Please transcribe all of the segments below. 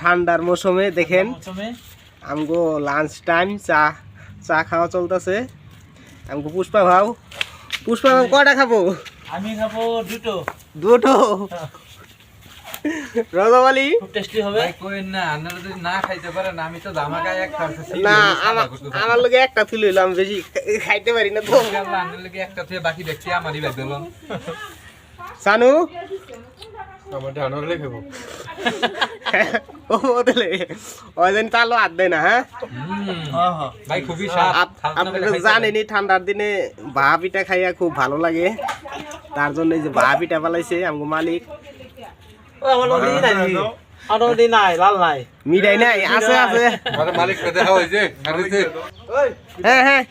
ঠান্ডার মৌসুমে দেখেন আমগো লাঞ্চ টাইম চা চা খাওয়া চলতেছে। আমগো পুষ্পা ভাও কয়টা খাবো? আমি খাবো দুটো। রজবালি খুব টেস্টি হবে। না আপনারা যদি না খাইতে পারেন আমি তো ধামাকায় এক খাচ্ছি না আমার লগে একটা তুলে হইলাম, বেশি খাইতে পারি না তো। আপনার লগে একটা থেকে বাকি দেখছি আমারই বাদ দিল। সানু আমার ধানর লেগে খাবো। ও বদলে ওই দিন চালো হাত দেয় না। হ্যাঁ ভাই খুবই স্বাদ। আপনারা জানেনই ঠান্ডার দিনে ভাপা পিঠা খাইয়া খুব ভালো লাগে, তার জন্য এই যে ভাপা পিঠা বানাইছে আমগো মালিক। নাই লাল নাই মিঠাই নাই? আছে আছে। আরে মালিক কে দেখা হইছে আরে যে হ্যাঁ হ্যাঁ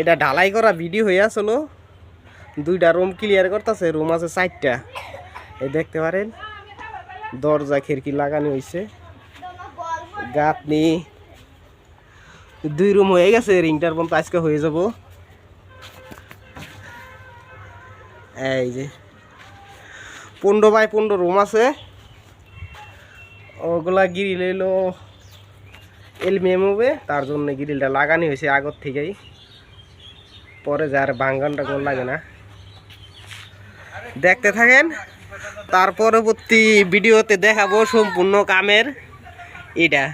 এটা ঢালাই করা ভিডিও হয়ে আসলো। দুইটা রুম ক্লিয়ার করতেছে, রুম আছে 4টা। এই দেখতে পারেন দরজা খিড়কি লাগানো হয়েছে, গাঁথনি 2 রুম হয়ে গেছে। রিংটার পর্যন্ত আজকে হয়ে যাব। এই যে 15 বাই 15 রুম আছে, ওগুলা গ্রিল এলো এলমিনিয়াম হবে, তার জন্য গ্রিলটা লাগানো হয়েছে আগর থেকেই। পরে যার ভাঙ্গন টাঙ্গন লাগে না। দেখতে থাকেন, তার পরবর্তী ভিডিওতে দেখাবো সম্পূর্ণ কামের এটা।